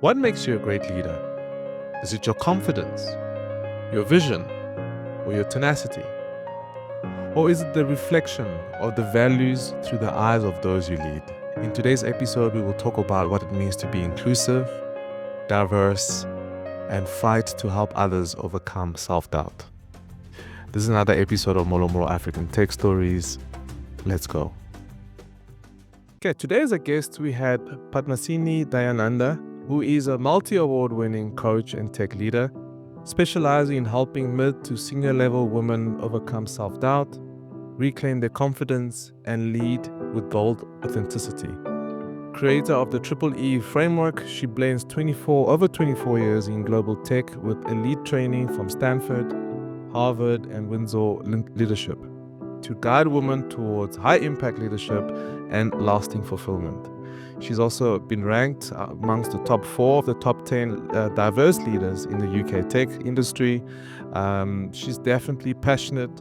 What makes you a great leader? Is it your confidence, your vision, or your tenacity? Or is it the reflection of the values through the eyes of those you lead? In today's episode, we will talk about what it means to be inclusive, diverse, and fight to help others overcome self-doubt. This is another episode of MoloMolo African Tech Stories. Let's go. Okay, today as a guest, we had Padmasini Dayananda, who is a multi-award winning coach and tech leader, specializing in helping mid to senior level women overcome self-doubt, reclaim their confidence, and lead with bold authenticity. Creator of the Triple E framework, she blends over 24 years in global tech with elite training from Stanford, Harvard, and Windsor Leadership to guide women towards high impact leadership and lasting fulfillment. She's also been ranked amongst the top 4 of the top 10 diverse leaders in the UK tech industry. She's definitely passionate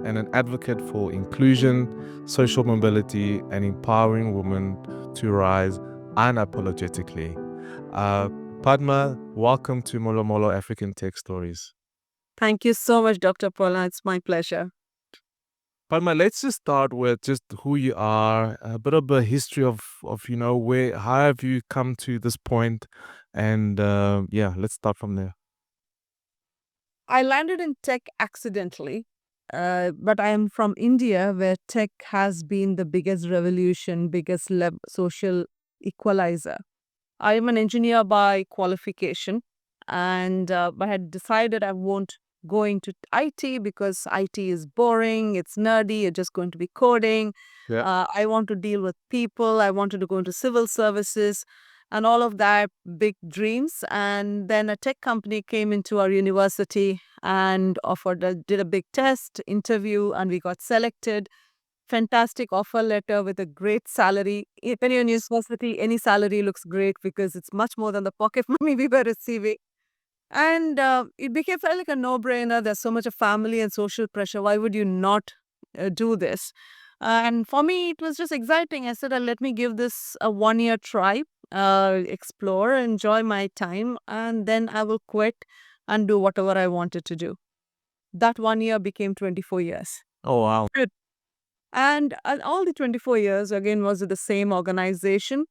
and an advocate for inclusion, social mobility, and empowering women to rise unapologetically. Padma, welcome to MoloMolo African Tech Stories. Thank you so much, Dr. Paula. It's my pleasure. Padma, let's just start with just who you are, a bit of a history of how have you come to this point, and let's start from there. I landed in tech accidentally, but I am from India, where tech has been the biggest revolution, biggest social equalizer. I am an engineer by qualification, and I had decided I won't go into IT because IT is boring, it's nerdy, you're just going to be coding. Yeah. I want to deal with people, I wanted to go into civil services and all of that, big dreams. And then a tech company came into our university and did a big test interview, and we got selected. Fantastic offer letter with a great salary. When you're in university, any salary looks great because it's much more than the pocket money we were receiving. And it became felt like a no-brainer. There's so much of family and social pressure. Why would you not do this? And for me, it was just exciting. I said, let me give this a 1 year try, explore, enjoy my time, and then I will quit and do whatever I wanted to do. That 1 year became 24 years. Oh wow. And all the 24 years, again, was with the same organization.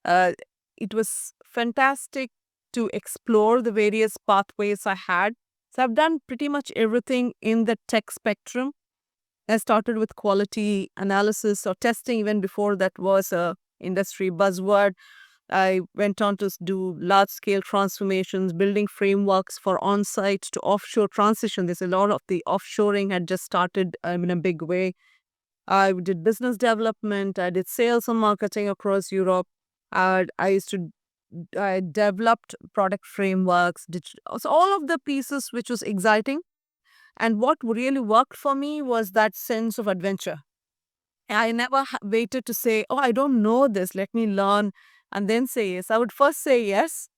Uh, it was fantastic to explore the various pathways I had. So I've done pretty much everything in the tech spectrum. I started with quality analysis or testing even before that was a industry buzzword. I went on to do large scale transformations, building frameworks for on site to offshore transition. There's a lot of the offshoring had just started in a big way. I did business development. I did sales and marketing across Europe. I developed product frameworks. So all of the pieces, which was exciting. And what really worked for me was that sense of adventure. I never waited to say, "Oh, I don't know this. Let me learn," and then say yes. I would first say yes,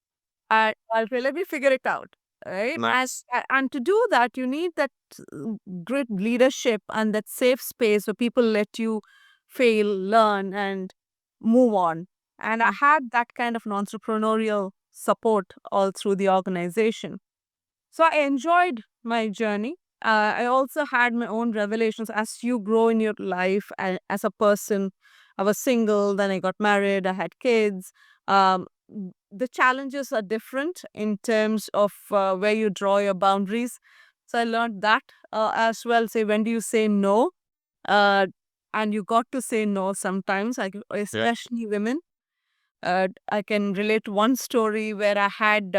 and I'll say, "Let me figure it out." Right? And to do that, you need that great leadership and that safe space where people let you fail, learn, and move on. And I had that kind of an entrepreneurial support all through the organization. So I enjoyed my journey. I also had my own revelations as you grow in your life as a person. I was single, then I got married, I had kids. The challenges are different in terms of where you draw your boundaries. So I learned that as well. Say, when do you say no? Uh, and you got to say no sometimes, especially women. I can relate to one story where I had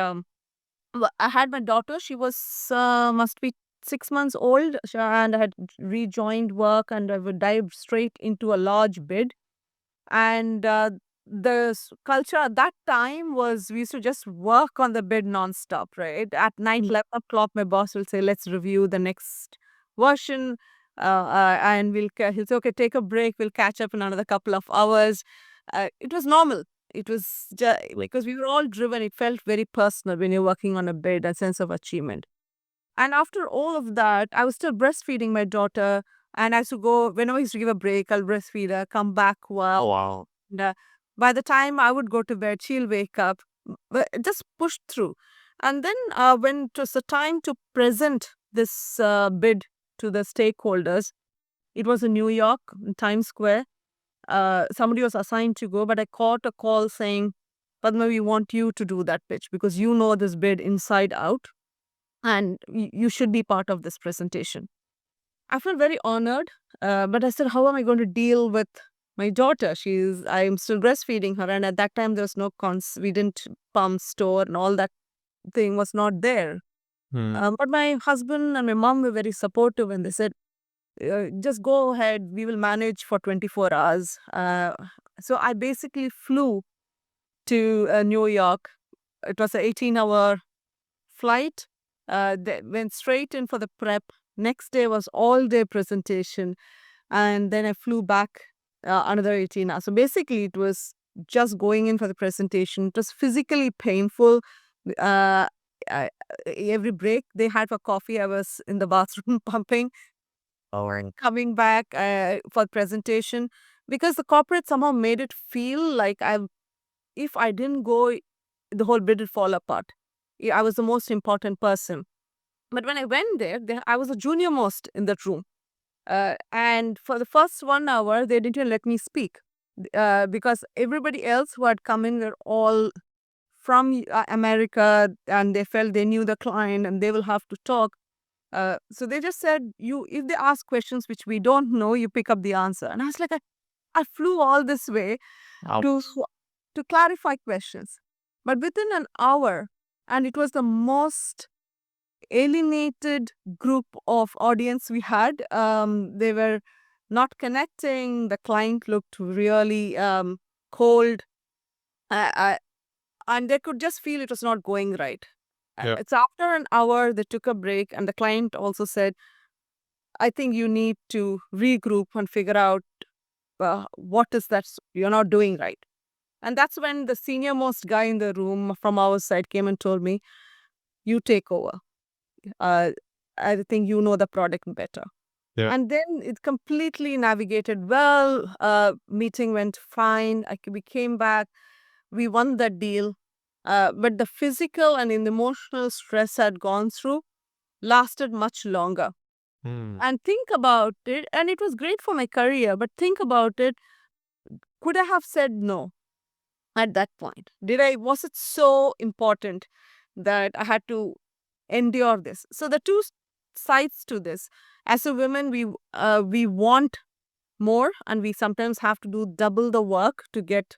my daughter. She was must be 6 months old, and I had rejoined work, and I would dive straight into a large bid. And the culture at that time was we used to just work on the bid nonstop. Right at night, 11 o'clock, my boss will say, "Let's review the next version." And he'll say, "Okay, take a break. We'll catch up in another couple of hours." It was normal. It was just because we were all driven. It felt very personal when you're working on a bid, a sense of achievement. And after all of that, I was still breastfeeding my daughter. And I used to go, whenever I used to give a break, I'll breastfeed her, come back. Oh Well, wow. and, by the time I would go to bed, she'll wake up. but just pushed through. And then when it was the time to present this bid to the stakeholders, it was in New York, in Times Square. Somebody was assigned to go, but I caught a call saying, Padma, we want you to do that pitch because you know this bid inside out and you should be part of this presentation. I felt very honored, but I said, how am I going to deal with my daughter? I'm still breastfeeding her. And at that time, there was no we didn't pump store and all that thing was not there. Hmm. But my husband and my mom were very supportive and they said, just go ahead, we will manage for 24 hours. So I basically flew to New York. It was an 18-hour flight. Went straight in for the prep. Next day was all day presentation. And then I flew back another 18 hours. So basically, it was just going in for the presentation. It was physically painful. Uh, I, every break they had for coffee, I was in the bathroom pumping or coming back for presentation because the corporate somehow made it feel like if I didn't go, the whole bid would fall apart. I was the most important person. But when I went there, I was the junior most in that room. And for the first 1 hour, they didn't even let me speak because everybody else who had come in were all from America and they felt they knew the client and they will have to talk. So they just said, "You, if they ask questions which we don't know, you pick up the answer." And I was like, I flew all this way Wow. to clarify questions, but within an hour, and it was the most alienated group of audience we had. They were not connecting. The client looked really cold, uh, and they could just feel it was not going right. Yeah. It's after an hour they took a break, and the client also said, "I think you need to regroup and figure out what is that you're not doing right." And that's when the senior most guy in the room from our side came and told me, "You take over. Uh, I think you know the product better." Yeah. And then it completely navigated well. Meeting went fine. We came back. We won that deal. But the physical and the emotional stress had gone through lasted much longer. Hmm. And think about it, and it was great for my career, but think about it, could I have said no at that point? Was it so important that I had to endure this? So the two sides to this. As a woman, we want more, and we sometimes have to do double the work to get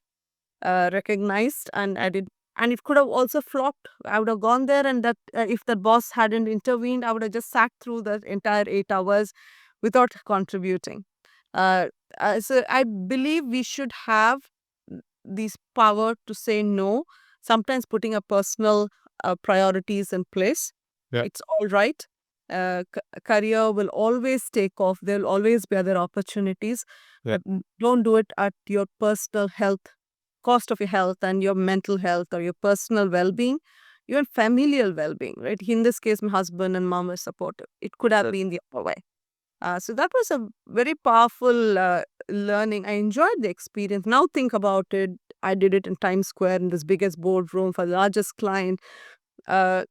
recognized. And I did, and it could have also flopped. I would have gone there, and that if the boss hadn't intervened, I would have just sat through the entire 8 hours without contributing. Uh, so I believe we should have these power to say no. Sometimes putting a personal priorities in place, Yeah. it's all right. Career will always take off. There will always be other opportunities, Yeah. but don't do it at your personal health, cost of your health and your mental health or your personal well-being, even familial well-being. Right? In this case, my husband and mom were supportive. It could have been the other way. So that was a very powerful learning. I enjoyed the experience. Now think about it. I did it in Times Square in this biggest boardroom for the largest client. Uh,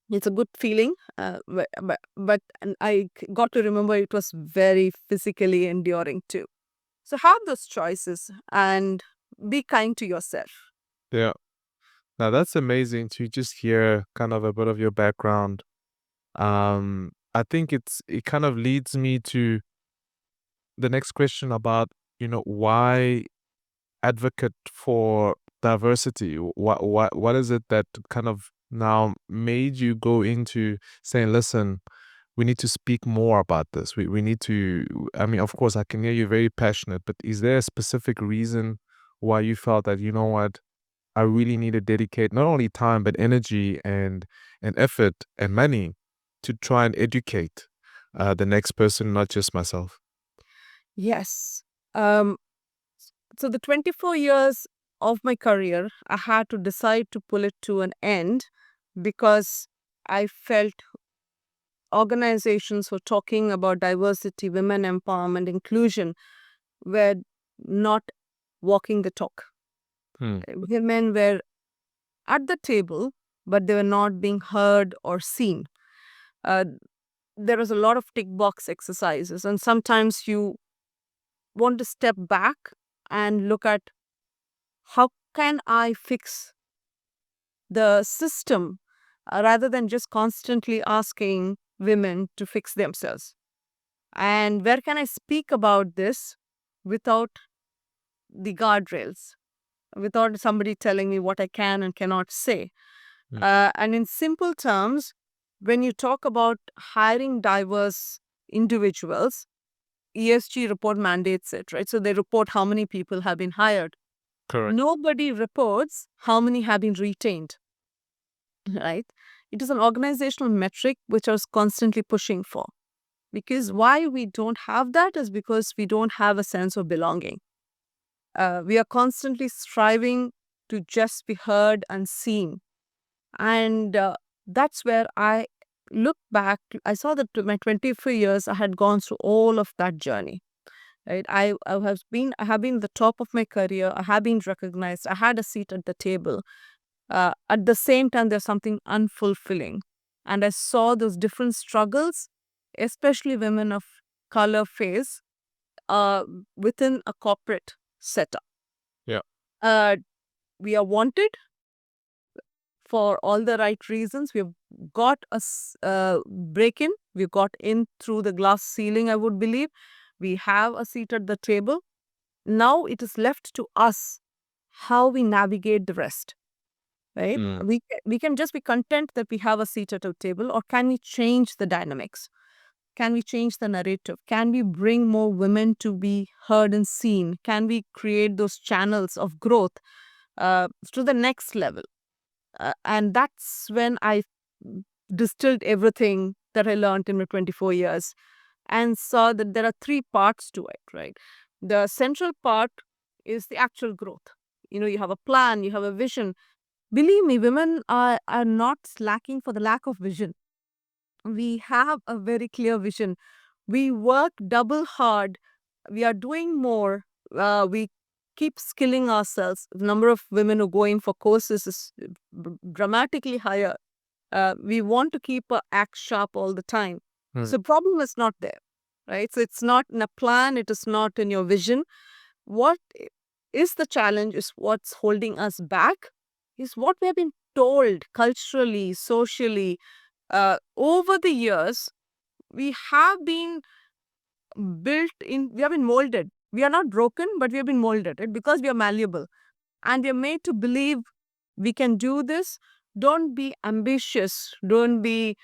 it's a good feeling, but and got to remember it was very physically enduring too. So have those choices and be kind to yourself. Yeah. Now that's amazing to just hear kind of a bit of your background. I think it kind of leads me to the next question about, why advocate for diversity? What is it that kind of now made you go into saying, listen, we need to speak more about this. We need to, I mean, of course, I can hear you're very passionate, but is there a specific reason why you felt that, you know what, I really need to dedicate not only time, but energy and effort and money to try and educate the next person, not just myself? Yes. Um, so the 24 years of my career, I had to decide to pull it to an end because I felt organizations were talking about diversity, women empowerment, inclusion were not walking the talk. Hmm. Women were at the table, but they were not being heard or seen. Uh, there was a lot of tick box exercises, and sometimes you want to step back and look at how can I fix the system rather than just constantly asking women to fix themselves. And where can I speak about this without the guardrails, without somebody telling me what I can and cannot say? Mm. And in simple terms, when you talk about hiring diverse individuals, ESG report mandates it, right? So they report how many people have been hired. Correct. Nobody reports how many have been retained, right? It is an organizational metric which I was constantly pushing for. Because why we don't have that is because we don't have a sense of belonging. We are constantly striving to just be heard and seen. And that's where I look back. I saw that to my 24 years, I had gone through all of that journey. Right, I have been the top of my career. I have been recognized. I had a seat at the table. At the same time, there's something unfulfilling, and I saw those different struggles, especially women of color face uh, within a corporate setup. Yeah. Uh, we are wanted for all the right reasons. We've got a break in. We got in through the glass ceiling, I would believe. We have a seat at the table. Now it is left to us how we navigate the rest, right? Mm. We can just be content that we have a seat at a table, or can we change the dynamics? Can we change the narrative? Can we bring more women to be heard and seen? Can we create those channels of growth to the next level? And that's when I distilled everything that I learned in my 24 years and saw that there are three parts to it, right? The central part is the actual growth. You have a plan, you have a vision. Believe me, women are not slacking for the lack of vision. We have a very clear vision. We work double hard. We are doing more. We keep skilling ourselves. The number of women who go in for courses is dramatically higher. We want to keep our act sharp all the time. Mm. So problem is not there, right? So it's not in a plan. It is not in your vision. What is the challenge is what's holding us back is what we have been told culturally, socially, over the years. We have been we have been molded. We are not broken, but we have been molded, right? Because we are malleable and we are made to believe we can do this. Don't be ambitious. You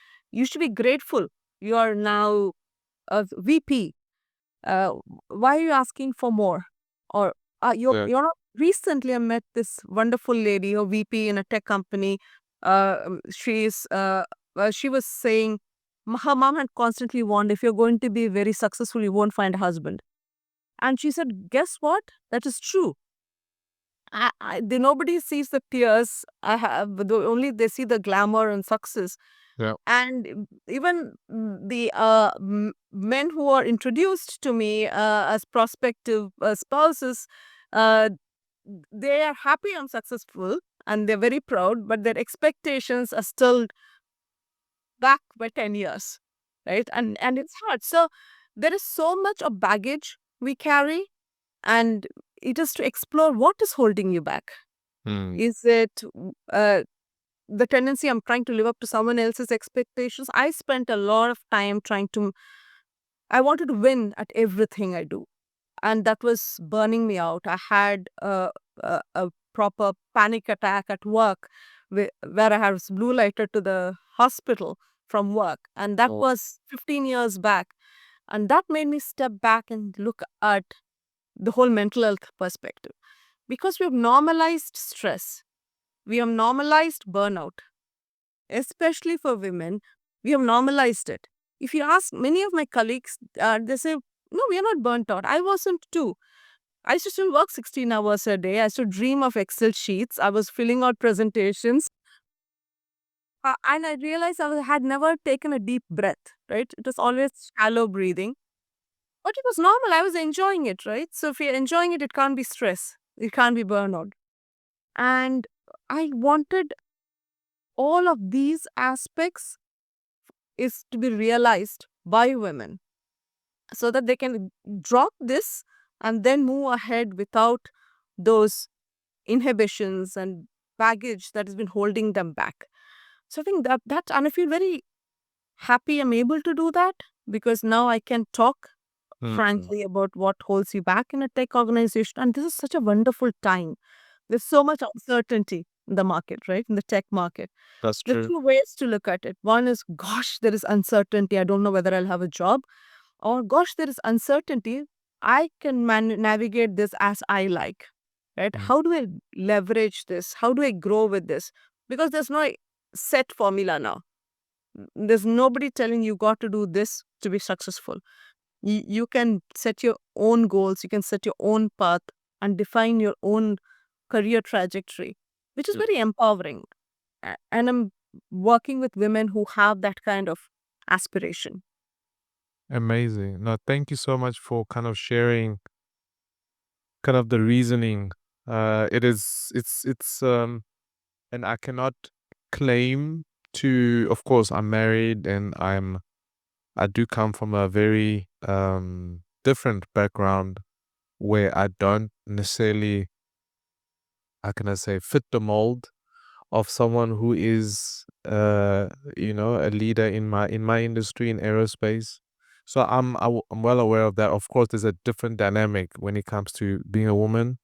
should be grateful. You are now a VP. Uh, why are you asking for more? Or Yeah. you're not. Recently, I met this wonderful lady, a VP in a tech company. She was saying her mom had constantly warned, if you're going to be very successful, you won't find a husband. And she said, guess what? That is true. Nobody sees the tears I have, but only they see the glamour and success. Yeah. And even the men who are introduced to me as prospective spouses, uh, they are happy I'm successful and they're very proud, but their expectations are still back by 10 years, right? And it's hard. So there is so much of baggage we carry, and it is to explore what is holding you back. Mm. Is it uh, the tendency I'm trying to live up to someone else's expectations? I spent a lot of time I wanted to win at everything I do. And that was burning me out. I had a proper panic attack at work where I was blue lighted to the hospital from work. And that Oh. was 15 years back. And that made me step back and look at the whole mental health perspective. Because we have normalized stress, we have normalized burnout, especially for women. We have normalized it. If you ask many of my colleagues, they say, no, we are not burnt out. I wasn't too. I used to still work 16 hours a day. I used to dream of Excel sheets. I was filling out presentations. And I realized had never taken a deep breath, right? It was always shallow breathing. But it was normal. I was enjoying it, right? So if you're enjoying it, it can't be stress. It can't be burnout. And I wanted all of these aspects is to be realized by women so that they can drop this and then move ahead without those inhibitions and baggage that has been holding them back. So I think that and I feel very happy I'm able to do that because now I can talk Mm, frankly about what holds you back in a tech organization. And this is such a wonderful time. There's so much uncertainty in the market, right? In the tech market. that's There are true. two ways to look at it. One is, gosh, there is uncertainty. I don't know whether I'll have a job. Or, gosh, there is uncertainty. I can navigate this as I like, right? Mm, How do I leverage this? How do I grow with this? Because there's no set formula now. There's nobody telling you got to do this to be successful. You can set your own goals, you can set your own path and define your own career trajectory, which is mm. very empowering. And I'm working with women who have that kind of aspiration. Amazing. No, thank you so much for kind of sharing kind of the reasoning. It's and I cannot claim to, of course, I'm married and I do come from a very different background where I don't necessarily, how can I say, fit the mold of someone who is a leader in my industry in aerospace. So I'm well aware of that. Of course, there's a different dynamic when it comes to being a woman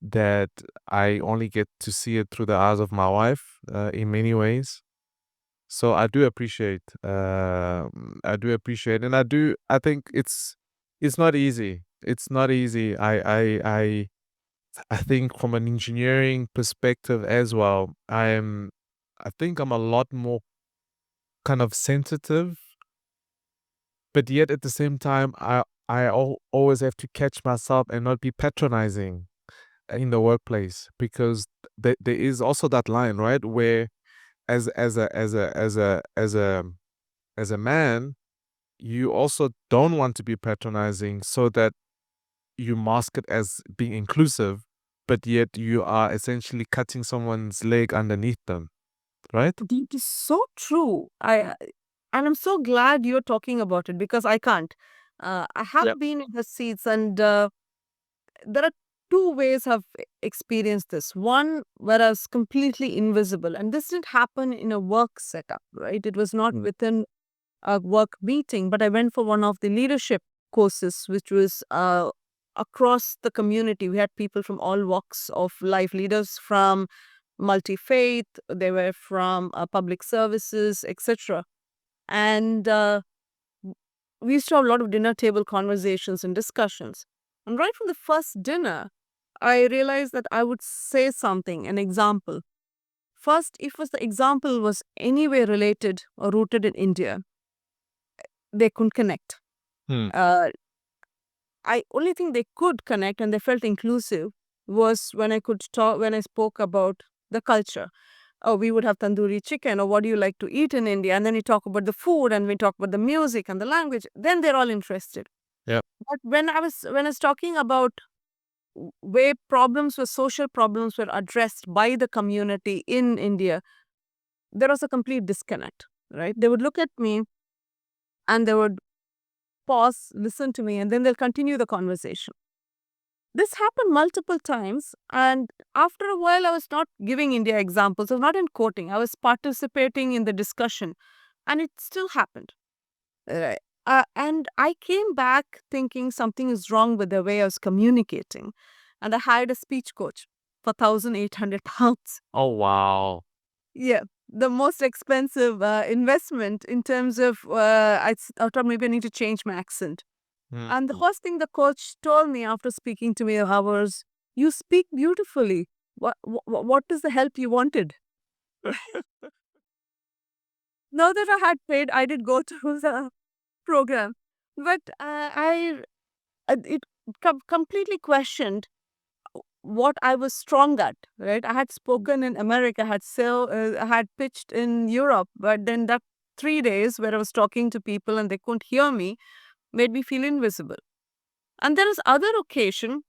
that I only get to see it through the eyes of my wife in many ways. So I do appreciate, and I think it's not easy. It's not easy. I think from an engineering perspective as well, I think I'm a lot more kind of sensitive, but yet at the same time, always have to catch myself and not be patronizing in the workplace because there is also that line, right? Where as a man, you also don't want to be patronizing so that you mask it as being inclusive, but yet you are essentially cutting someone's leg underneath them, right? It is so true. And I'm so glad you're talking about it because I can't. I have Yep. been in her seats, and there are two ways I've experienced this. One where I was completely invisible, and this didn't happen in a work setup, right? It was not Mm. within a work meeting, but I went for one of the leadership courses, which was across the community. We had people from all walks of life, leaders from multi faith, they were from public services, etc. And we used to have a lot of dinner table conversations and discussions. And right from the first dinner, I realized that I would say something, an example. First, if was the example was anywhere related or rooted in India, they couldn't connect. Hmm. Uh, I only think they could connect and they felt inclusive was when I could talk when I spoke about the culture. Oh, we would have tandoori chicken, or what do you like to eat in India? And then we talk about the food and we talk about the music and the language. Then they're all interested. Yep. But when I was talking about where problems were social problems were addressed by the community in India, there was a complete disconnect. Right? They would look at me and they would pause, listen to me, and then they'll continue the conversation. This happened multiple times, and after a while, I was not giving India examples. I was not in quoting. I was participating in the discussion, and it still happened. Right. And I came back thinking something is wrong with the way I was communicating, and I hired a speech coach for £1,800. Oh wow. Yeah, the most expensive investment in terms of I thought maybe I need to change my accent. Mm. And the first thing the coach told me after speaking to me was, "You speak beautifully. What is the help you wanted?" Now that I had paid, I did go to the program, but it completely questioned what I was strong at. Right, I had spoken in America, I had pitched in Europe, but then that 3 days where I was talking to people and they couldn't hear me made me feel invisible. And there is other occasion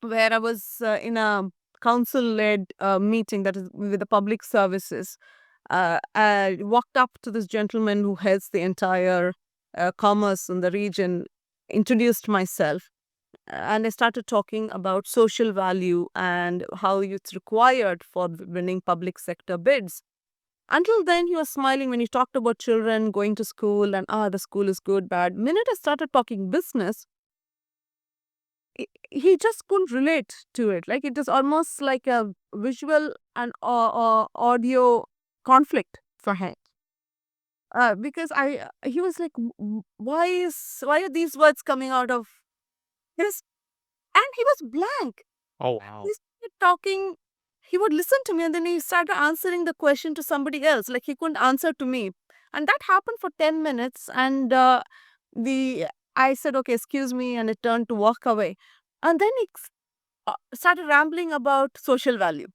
where I was in a council-led meeting that is with the public services. I walked up to this gentleman who heads the entire commerce in the region, introduced myself, and I started talking about social value and how it's required for winning public sector bids. Until then, he was smiling when he talked about children going to school and the school is good, bad. Minute I started talking business, he just couldn't relate to it. Like it is almost like a visual and audio conflict for him. Because he was like, why are these words coming out of his?" And he was blank. Oh He wow. started talking. He would listen to me and then he started answering the question to somebody else. Like he couldn't answer to me. And that happened for 10 minutes. And the I said, okay, excuse me. And I turned to walk away. And then he started rambling about social value.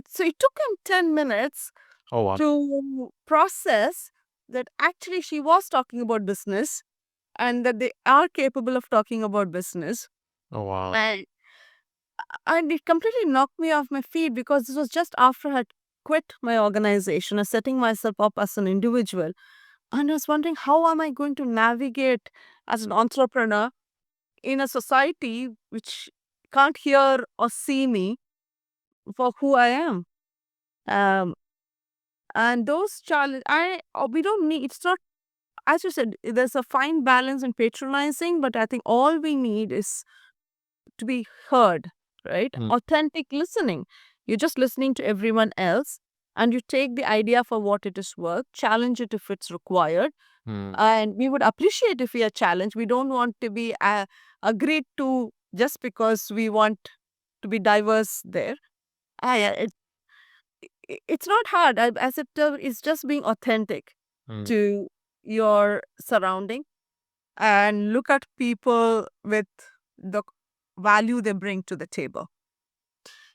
So it took him 10 minutes Oh wow. to process that actually she was talking about business and that they are capable of talking about business. Oh wow. And it completely knocked me off my feet because this was just after I had quit my organization and setting myself up as an individual. And I was wondering, how am I going to navigate as an entrepreneur in a society which can't hear or see me for who I am? Um, and those challenges, we don't need, it's not, as you said, there's a fine balance in patronizing, but I think all we need is to be heard, right? Mm, Authentic listening. You're just listening to everyone else and you take the idea for what it is worth, challenge it if it's required. mm. And we would appreciate if we are challenged. We don't want to be agreed to just because we want to be diverse there. It, it's not hard. As it is just being authentic Mm. to your surrounding and look at people with the value they bring to the table.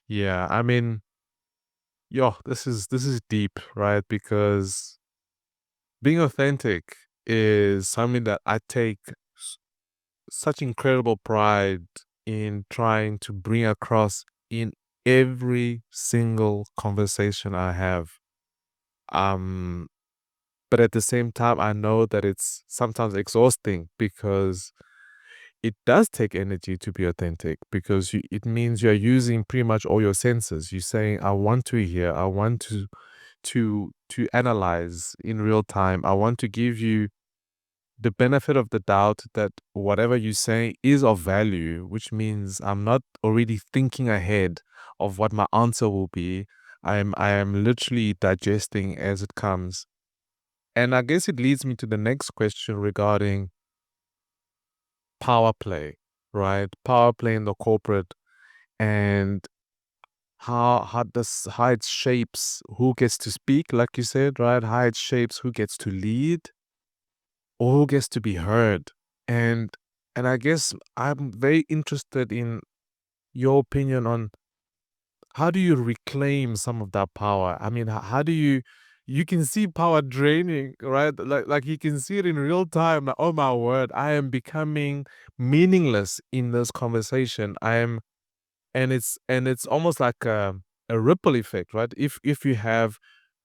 Yeah, I mean, yo, this is deep, right? Because being authentic is something that I take such incredible pride in trying to bring across in every single conversation I have. Um, but at the same time, I know that it's sometimes exhausting because it does take energy to be authentic because it means you're using pretty much all your senses. You're saying, I want to hear, I want to analyze in real time. I want to give you the benefit of the doubt that whatever you say is of value, which means I'm not already thinking ahead of what my answer will be. I am literally digesting as it comes. And I guess it leads me to the next question regarding power play, right? Power play in the corporate and how it shapes who gets to speak, like you said, right? How it shapes who gets to lead or who gets to be heard. And and I guess I'm very interested in your opinion on how do you reclaim some of that power? I mean, how do you can see power draining, right? Like you can see it in real time. Like, oh my word, I am becoming meaningless in this conversation. I am and it's almost like a ripple effect, right? If you have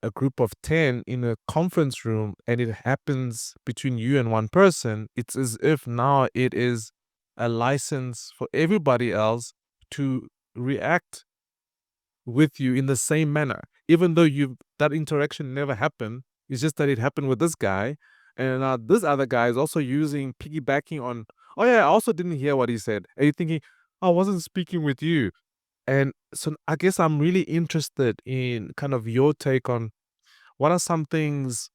a group of 10 in a conference room and it happens between you and one person, it's as if now it is a license for everybody else to react with you in the same manner, even though you that interaction never happened. It's just that it happened with this guy, and this other guy is also using piggybacking on. Oh yeah, I also didn't hear what he said. And you're thinking, I wasn't speaking with you, and so I guess I'm really interested in kind of your take on what are some things.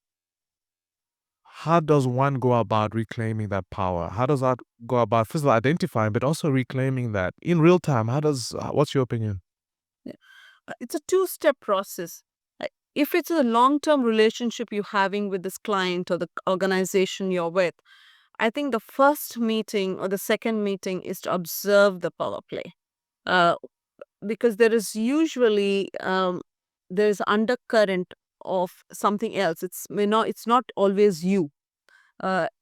How does one go about reclaiming that power? How does that go about first of all identifying, but also reclaiming that in real time? How does what's your opinion? Yeah. It's a two-step process. If it's a long-term relationship you're having with this client or the organization you're with, I think the first meeting or the second meeting is to observe the power play. Uh, because there is usually there's undercurrent of something else. It's not always you,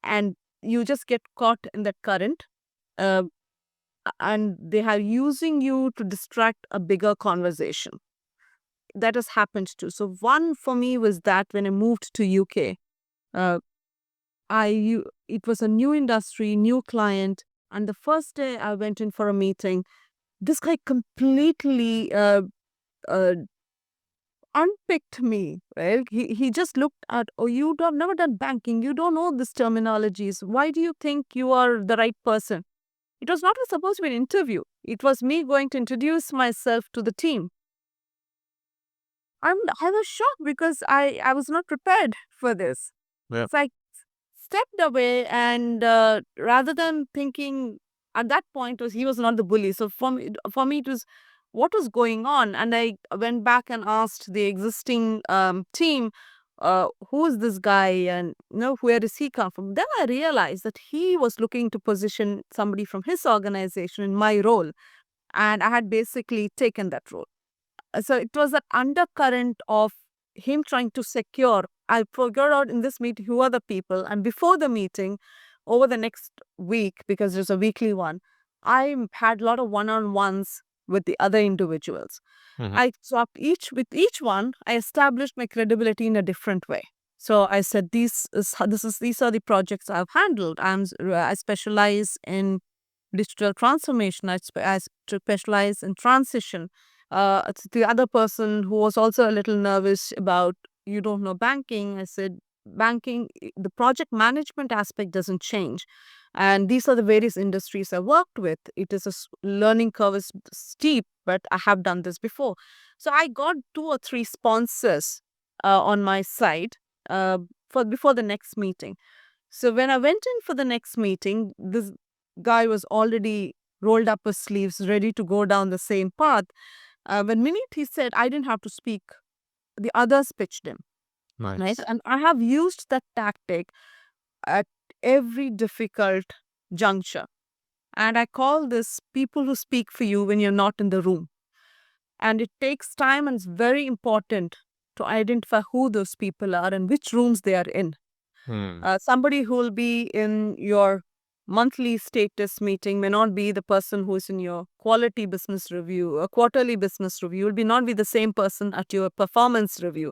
and you just get caught in that current. Uh, and they are using you to distract a bigger conversation. That has happened too. So one for me was that when I moved to UK, uh, it was a new industry, new client, and the first day I went in for a meeting, this guy completely uh, unpicked me. Right? He just looked at, oh, you don't never done banking, you don't know this terminologies. Why do you think you are the right person? It was not supposed to be an interview. It was me going to introduce myself to the team. I was shocked because I was not prepared for this. Yeah. So I stepped away, and rather than thinking at that point was he was not the bully. So for me it was what was going on, and I went back and asked the existing team, who is this guy, and where does he come from. Then I realized that he was looking to position somebody from his organization in my role, and I had basically taken that role. So it was that undercurrent of him trying to secure. I figured out in this meeting who are the people, and before the meeting, over the next week, because there's a weekly one, I had a lot of one-on-ones with the other individuals. Mhm. I swapped each with each one. I established my credibility in a different way. So I said, these are the projects I've handled. I specialize in digital transformation. I specialize in transition. The other person who was also a little nervous about, you don't know banking, I said, banking, the project management aspect doesn't change. And these are the various industries I worked with. It is learning curve is steep, but I have done this before. So I got 2 or 3 sponsors on my side uh, for before the next meeting. So when I went in for the next meeting, this guy was already rolled up his sleeves, ready to go down the same path. When minute he said I didn't have to speak, the others pitched him, right? Nice. And I have used that tactic at every difficult juncture. And I call this people who speak for you when you're not in the room. And it takes time, and it's very important to identify who those people are and which rooms they are in. Hmm. Somebody who will be in your monthly status meeting may not be the person who is in your quality business review or quarterly business review, will be not be the same person at your performance review.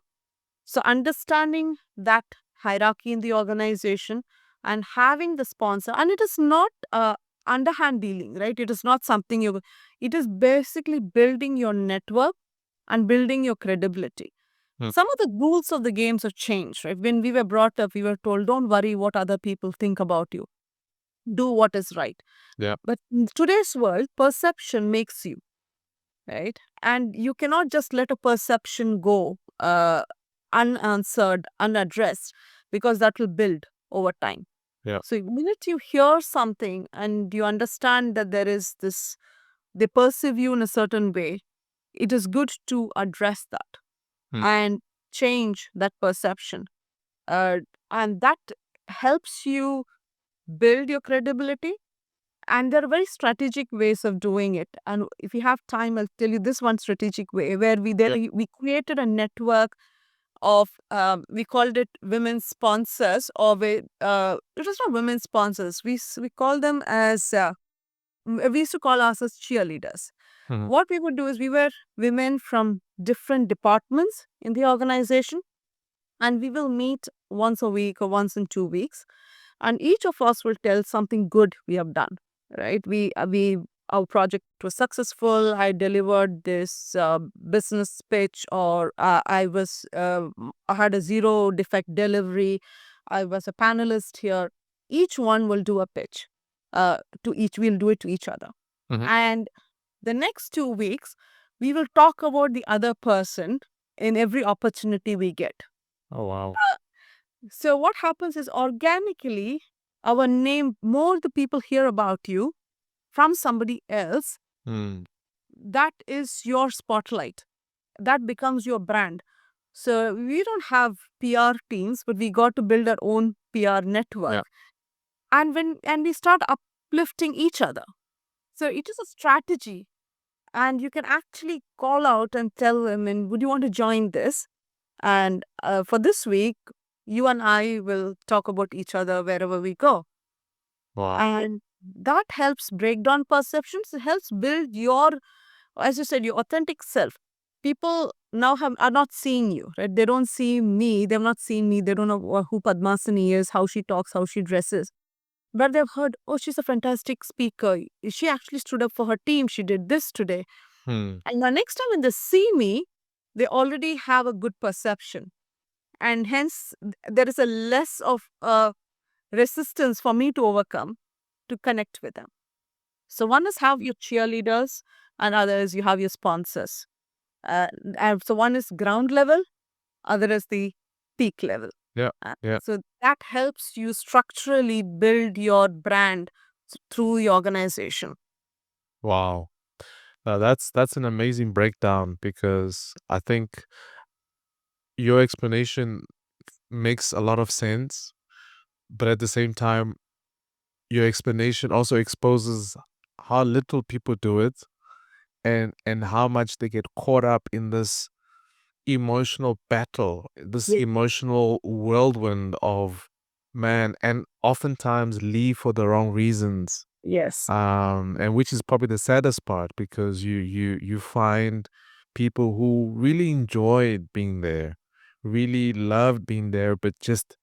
So understanding that hierarchy in the organization and having the sponsor, and it is not underhand dealing, right? It is not something it is basically building your network and building your credibility. Hmm. Some of the rules of the games have changed, right? When we were brought up, we were told, don't worry what other people think about you. Do what is right. Yeah. But in today's world, perception makes you, right? And you cannot just let a perception go unanswered, unaddressed, because that will build over time. Yeah. So, the minute you hear something and you understand that there is this, they perceive you in a certain way, it is good to address that Hmm. and change that perception. Uh, and that helps you build your credibility. And there are very strategic ways of doing it. And if you have time, I'll tell you this one strategic way where we created a network of we called it women sponsors, or it was not women sponsors. We call them as we used to call ourselves cheerleaders. Mhm. What we would do is we were women from different departments in the organization, and we will meet once a week or once in 2 weeks, and each of us will tell something good we have done, right? We our project was successful. I delivered this business pitch, or I had a zero defect delivery. I was a panelist here. Each one will do a pitch to each. We'll do it to each other, Mhm. and the next 2 weeks we will talk about the other person in every opportunity we get. Oh wow. So what happens is organically, our name, more the people hear about you from somebody else, Hmm. that is your spotlight. That becomes your brand. So we don't have PR teams, but we got to build our own PR network. Yeah. And we start uplifting each other. So it is a strategy. And you can actually call out and tell them, and would you want to join this? And for this week, you and I will talk about each other wherever we go. Wow. And that helps break down perceptions. It helps build your, as you said, your authentic self. People now are not seeing you, right? They don't see me. They've not seen me. They don't know who Padmasini is, how she talks, how she dresses. But they've heard, oh, she's a fantastic speaker. She actually stood up for her team. She did this today. Hmm. And the next time when they see me, they already have a good perception. And hence, there is a less of resistance for me to overcome to connect with them. So one is have your cheerleaders, and other is you have your sponsors. And so one is ground level, other is the peak level. Yeah. Yeah. So that helps you structurally build your brand through the organization. Wow. That's an amazing breakdown because I think your explanation makes a lot of sense, but at the same time, your explanation also exposes how little people do it and how much they get caught up in this emotional battle, this Ye- emotional whirlwind of man, and oftentimes leave for the wrong reasons. Yes. And which is probably the saddest part because you find people who really enjoyed being there, really loved being there, but just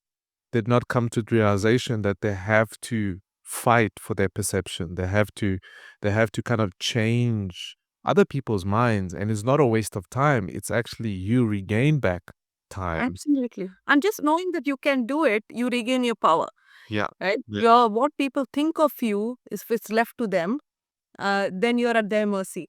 did not come to the realization that they have to fight for their perception. They have to kind of change other people's minds, and it's not a waste of time. It's actually you regain back time. Absolutely. And just knowing that you can do it, you regain your power, Yeah. right? Yeah. What people think of you, if it's left to them, then you're at their mercy.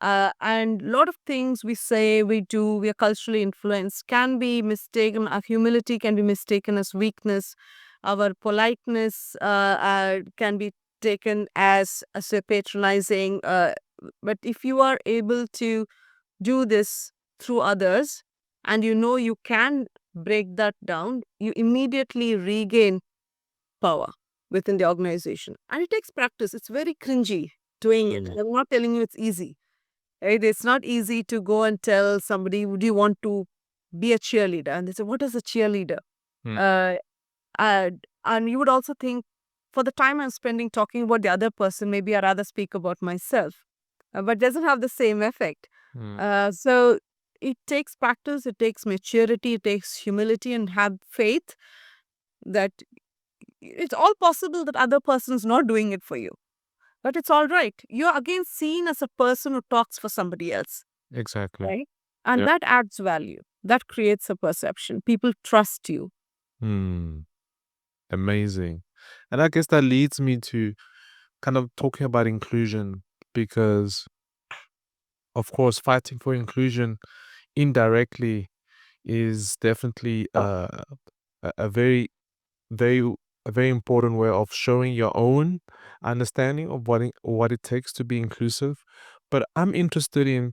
And a lot of things we say, we do, we are culturally influenced, can be mistaken. Our humility can be mistaken as weakness. Our politeness can be taken as a patronizing. But if you are able to do this through others, and you know you can break that down, you immediately regain power within the organization. And it takes practice. It's very cringy doing it. Mm. I'm not telling you it's easy. Right? It's not easy to go and tell somebody, would you want to be a cheerleader? And they say, what is a cheerleader? Mm. Uh, and you would also think, for the time I'm spending talking about the other person, maybe I'd rather speak about myself. But doesn't have the same effect. Mm. So it takes practice, it takes maturity, it takes humility, and have faith that it's all possible that other person's not doing it for you. But it's all right. You're again seen as a person who talks for somebody else, Exactly. right? And Yeah. that adds value. That creates a perception. People trust you. Hmm. Amazing. And I guess that leads me to kind of talking about inclusion because, of course, fighting for inclusion indirectly is definitely a very, very, a very important way of showing your own understanding of what it takes to be inclusive. But I'm interested in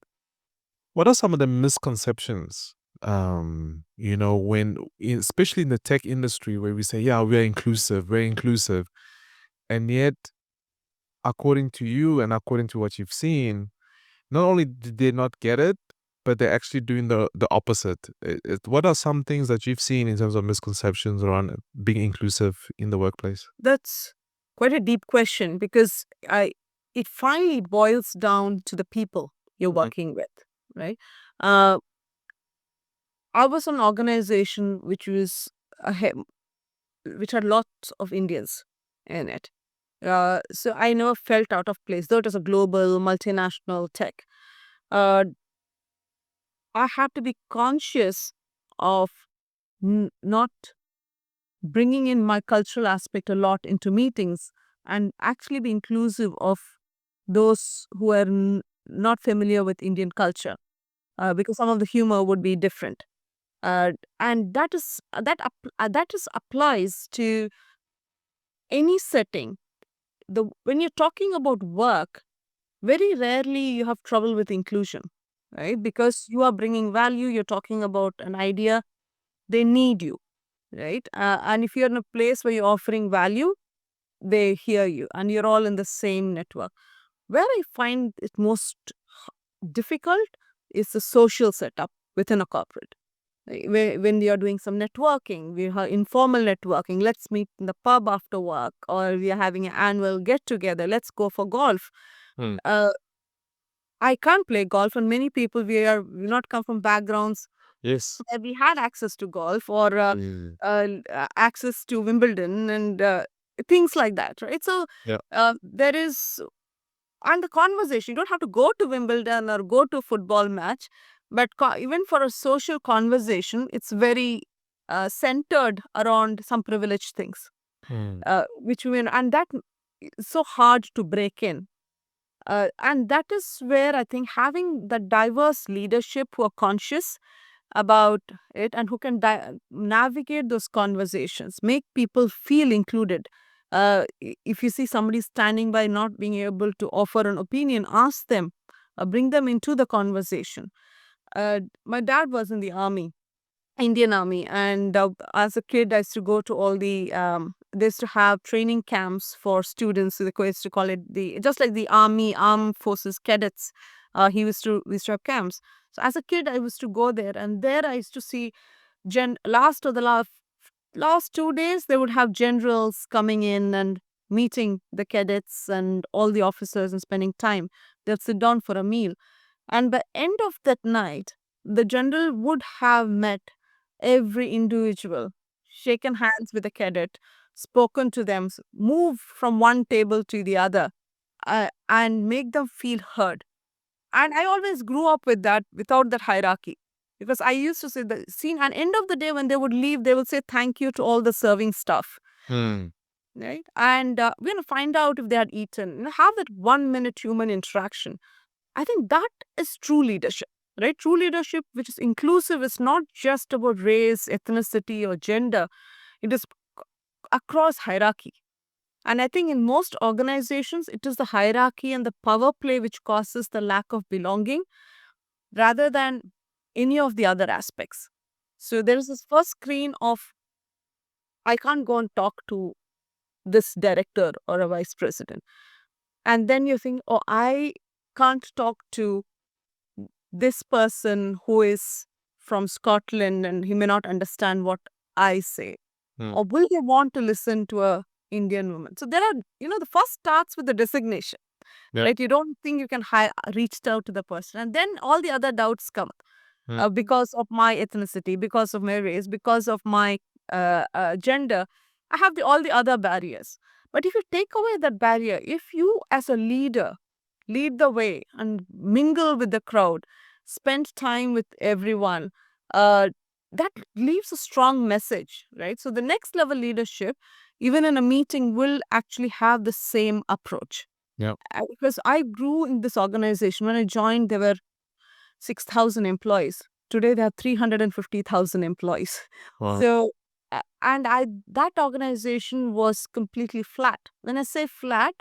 what are some of the misconceptions, especially in the tech industry where we say, yeah, we're inclusive. And yet, according to you and according to what you've seen, not only did they not get it, but they're actually doing the opposite. What are some things that you've seen in terms of misconceptions around being inclusive in the workplace? That's quite a deep question because it finally boils down to the people you're Mhm. working with, right? Uh, I was an organization which had lots of Indians in it. So I never felt out of place, though it was a global multinational tech. Uh, I had to be conscious of not bringing in my cultural aspect a lot into meetings and actually be inclusive of those who are not familiar with Indian culture, because some of the humor would be different. And that is applies to any setting. When you're talking about work, very rarely you have trouble with inclusion, right? Because you are bringing value, you're talking about an idea, they need you, right? And if you're in a place where you're offering value, they hear you and you're all in the same network. Where I find it most difficult is the social setup within a corporate. When you're doing some networking, we have informal networking. Let's meet in the pub after work, or we are having an annual get together. Let's go for golf. Hmm. Uh, I can't play golf, and many people we not come from backgrounds Yes. where we had access to golf or Mm. access to Wimbledon and things like that, right? So Yeah. there is and the conversation. You don't have to go to Wimbledon or go to a football match, but even for a social conversation, it's very centered around some privileged things, Hmm. which we and that is so hard to break in. And that is where I think having the diverse leadership who are conscious about it and who can navigate those conversations, make people feel included. If you see somebody standing by not being able to offer an opinion, ask them, bring them into the conversation. My dad was in the army, Indian Army, and as a kid, I used to go to all the. They used to have training camps for students. So they used to call it the just like the Army Armed Forces cadets. He used to we used to have camps. So as a kid, I used to go there, and there I used to see last 2 days they would have generals coming in and meeting the cadets and all the officers and spending time. They'll sit down for a meal, and by end of that night, the general would have met every individual, shaken hands with a cadet, spoken to them, move from one table to the other, and make them feel heard. And I always grew up with that without that hierarchy. Because I used to say the scene, and end of the day, when they would leave, they would say thank you to all the serving staff, Hmm. right? And we're going to find out if they had eaten. Have that 1 minute human interaction. I think that is true leadership, right? True leadership, which is inclusive, is not just about race, ethnicity, or gender. It is across hierarchy. And I think in most organizations, it is the hierarchy and the power play which causes the lack of belonging rather than any of the other aspects. So there is this first screen of, I can't go and talk to this director or a vice president. And then you think, oh, I can't talk to this person who is from Scotland and he may not understand what I say. Hmm. Or will they want to listen to a Indian woman? So there are, the first starts with the designation, Yeah. right? You don't think you can reach out to the person. And then all the other doubts come Hmm. because of my ethnicity, because of my race, because of my gender. I have all the other barriers. But if you take away that barrier, if you as a leader lead the way and mingle with the crowd, spend time with everyone, uh, that leaves a strong message, right? So the next level leadership, even in a meeting, will actually have the same approach. Yeah. Because I grew in this organization. When I joined, there were 6,000 employees. Today, there are 350,000 employees. Wow. So, and that organization was completely flat. When I say flat,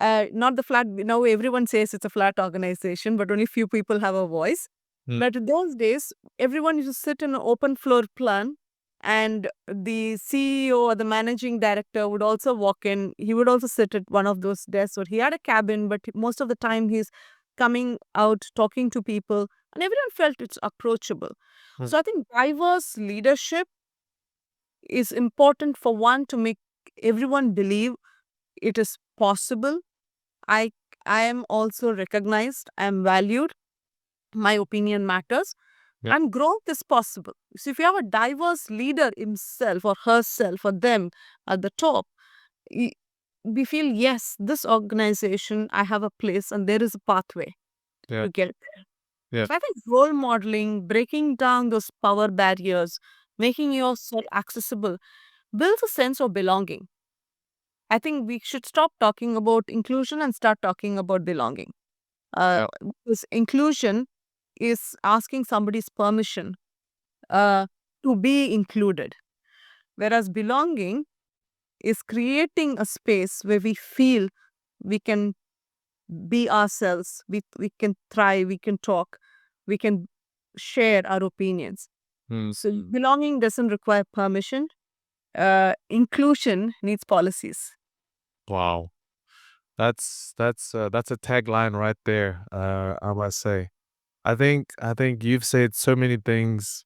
not the flat, now everyone says it's a flat organization, but only few people have a voice. Hmm. But in those days, everyone used to sit in an open floor plan, and the CEO or the managing director would also walk in. He would also sit at one of those desks, or he had a cabin, but most of the time he's coming out, talking to people, and everyone felt it's approachable. Hmm. So I think diverse leadership is important for one to make everyone believe it is possible. I I am also recognized, I am valued, my opinion matters, Yeah. and growth is possible. So if you have a diverse leader himself or herself or them at the top, y- we feel yes, this organization, I have a place and there is a pathway Yeah. to get. Yeah. So I think role modeling, breaking down those power barriers, making yourself accessible builds a sense of belonging. I think we should stop talking about inclusion and start talking about belonging. Yeah. Because inclusion is asking somebody's permission uh, to be included, whereas belonging is creating a space where we feel we can be ourselves, we can thrive, we can talk, we can share our opinions. Hmm. So belonging doesn't require permission. Inclusion needs policies. Wow. That's a tagline right there. I must say. I think you've said so many things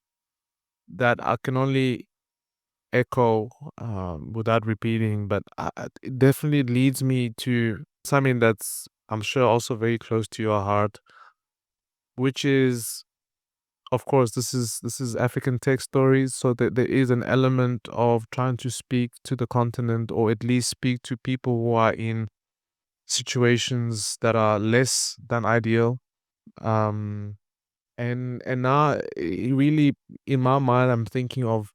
that I can only echo without repeating, but it definitely leads me to something that's, I'm sure, also very close to your heart, which is, of course, this is African tech stories, so that there is an element of trying to speak to the continent, or at least speak to people who are in situations that are less than ideal. Um, and now, really, in my mind, I'm thinking of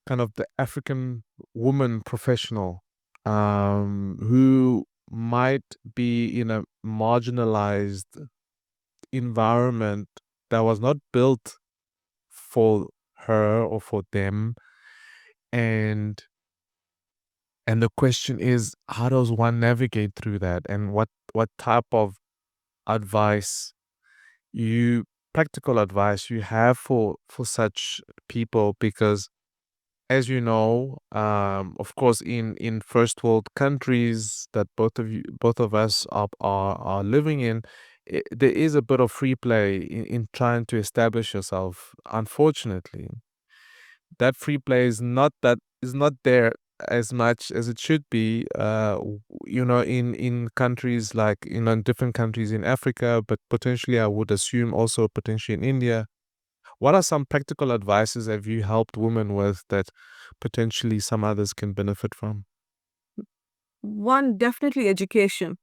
kind of the African woman professional, who might be in a marginalized environment that was not built for her or for them. And and the question is, how does one navigate through that, and what type of advice, you practical advice, you have for such people? Because, as you know, of course, in first world countries that both of us are living in, there is a bit of free play in trying to establish yourself. Unfortunately, that free play is not there as much as it should be. In countries like, in different countries in Africa, but potentially, I would assume, also potentially in India. What are some practical advices have you helped women with that potentially some others can benefit from? One, definitely education.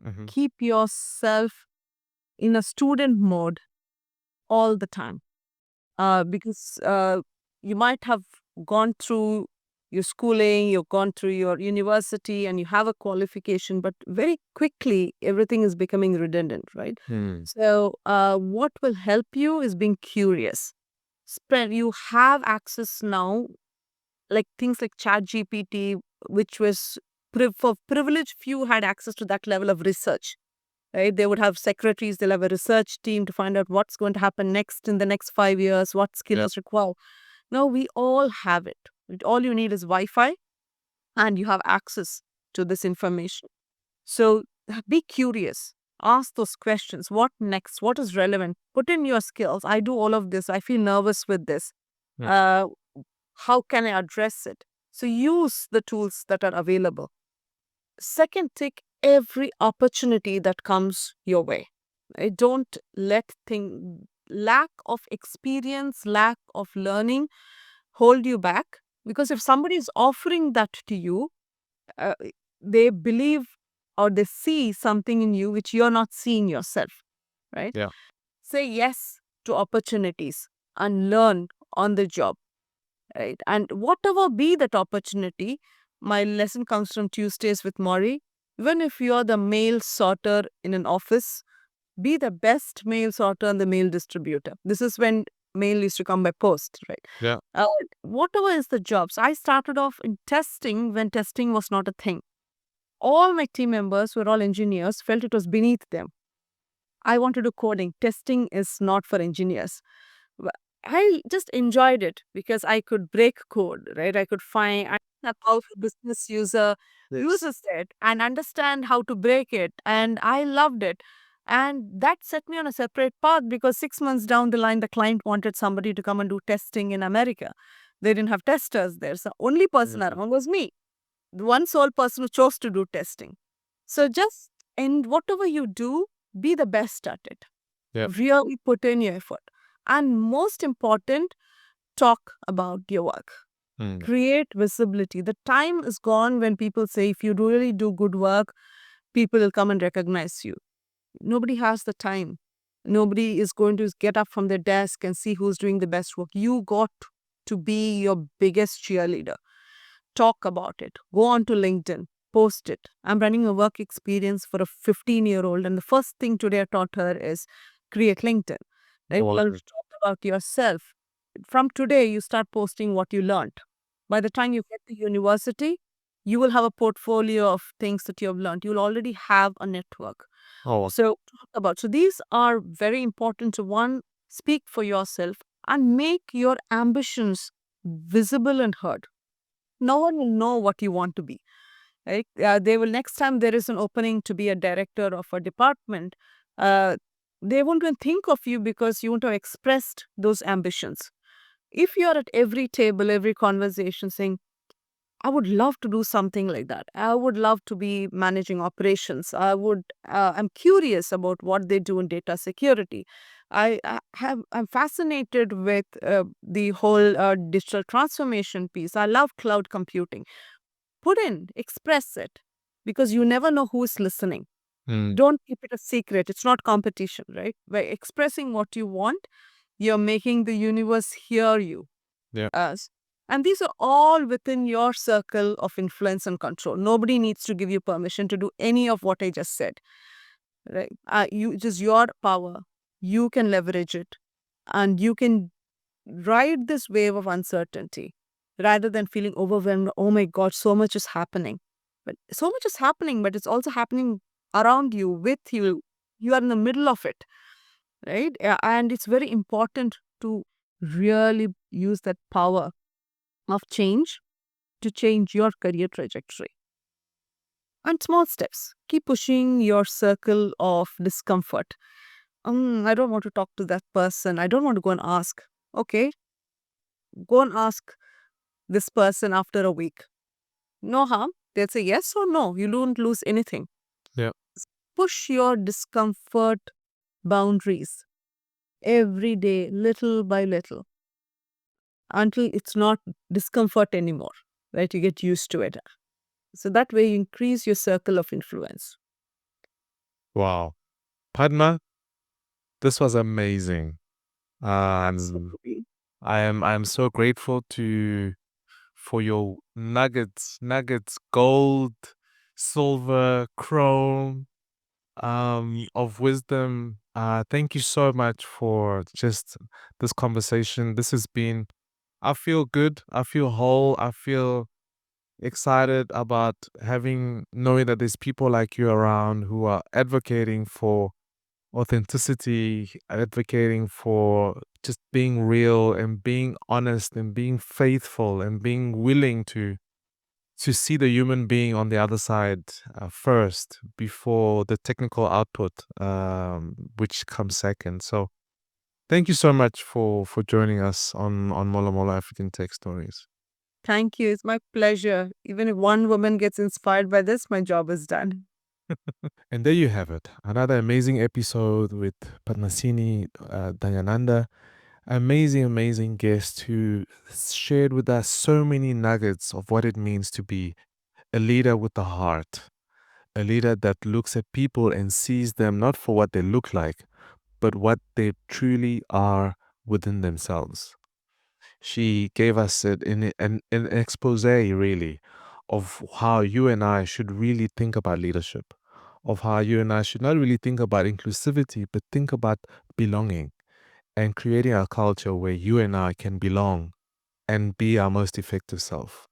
Mm-hmm. Keep yourself in a student mode all the time. Because you might have gone through your schooling, you've gone through your university, and you have a qualification, but very quickly everything is becoming redundant, right? Hmm. So, what will help you is being curious. Spread. You have access now, like things like Chat GPT, which was for privileged few had access to that level of research, right? They would have secretaries, they'll have a research team to find out what's going to happen next in the next 5 years, what skill Yep. is required. Now we all have it. All you need is Wi Fi and you have access to this information. So be curious. Ask those questions. What next? What is relevant? Put in your skills. I do all of this. I feel nervous with this. Mm. Uh, how can I address it? So use the tools that are available. Second, take every opportunity that comes your way. Don't let lack of experience, lack of learning hold you back. Because if somebody is offering that to you, uh, they believe or they see something in you which you're not seeing yourself, right? Yeah. Say yes to opportunities and learn on the job, right? And whatever be that opportunity, my lesson comes from Tuesdays with Maury. Even if you're the mail sorter in an office, be the best mail sorter and the mail distributor. This is when mail used to come by post, right? Yeah. Uh, Whatever is the job. So I started off in testing when testing was not a thing. All my team members who were all engineers felt it was beneath them. I want to do coding. Testing is not for engineers. Wh- I just enjoyed it because I could break code, right? I could find how a business user uses it and understand how to break it. And I loved it. And that set me on a separate path because 6 months down the line, the client wanted somebody to come and do testing in America. They didn't have testers there. So only person Mhm. around was me, the one sole person who chose to do testing. So just in whatever you do, be the best at it. Yep. Really put in your effort. And most important, talk about your work. Mm. Create visibility. The time is gone when people say if you really do good work, people will come and recognize you. Nobody has the time. Nobody is going to get up from their desk and see who's doing the best work. You got to be your biggest cheerleader. Talk about it. Go on to LinkedIn, post it. I'm running a work experience for a 15-year-old, and the first thing today I taught her is create LinkedIn. Right? All of Well, it. talk about yourself. From today, you start posting what you learned. By the time you get to university, you will have a portfolio of things that you have learned. You'll already have a network. Oh, So, talk about. So, these are very important to one, speak for yourself and make your ambitions visible and heard. No one will know what you want to be, right? They will, next time there is an opening to be a director of a department, uh, they won't even think of you because you won't have expressed those ambitions. If you're at every table, every conversation saying, I would love to do something like that. I would love to be managing operations. I'm curious about what they do in data security. I'm fascinated with the whole digital transformation piece. I love cloud computing. Put in, express it, because you never know who is listening. Mm, Don't keep it a secret. It's not competition, right? By expressing what you want, you're making the universe hear you yeah. as. And these are all within your circle of influence and control. Nobody needs to give you permission to do any of what I just said. Right? You it is your power. You can leverage it, and you can ride this wave of uncertainty rather than feeling overwhelmed. Oh my God, so much is happening. But so much is happening, but it's also happening around you, with you. You are in the middle of it, right? And it's very important to really use that power of change to change your career trajectory. And small steps. Keep pushing your circle of discomfort. I don't want to talk to that person. I don't want to go and ask. Okay, go and ask this person after a week. No harm. They'll say yes or no. You don't lose anything. Yeah. Push your discomfort boundaries every day, little by little, until it's not discomfort anymore, right? You get used to it. So that way you increase your circle of influence. Wow. Padma, this was amazing. So, Um, I am so grateful for your nuggets, gold, silver, chrome, of wisdom. Thank you so much for just this conversation. This has been, I feel good. I feel whole. I feel excited about knowing that there's people like you around who are advocating for authenticity, advocating for just being real and being honest and being faithful and being willing to see the human being on the other side first before the technical output, which comes second. So thank you so much for joining us on MoloMolo African Tech Stories. thank you. It's my pleasure. Even if one woman gets inspired by this, my job is done. And there you have it, another amazing episode with Padmasini Dayananda. Amazing guest who shared with us so many nuggets of what it means to be a leader with a heart, a leader that looks at people and sees them not for what they look like, but what they truly are within themselves. She gave us an expose, really, of how you and I should really think about leadership, of how you and I should not really think about inclusivity, but think about belonging and creating a culture where you and I can belong and be our most effective self.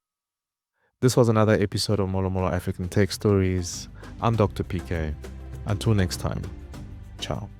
This was another episode of MoloMolo African Tech Stories. I'm Dr. PK. Until next time, ciao.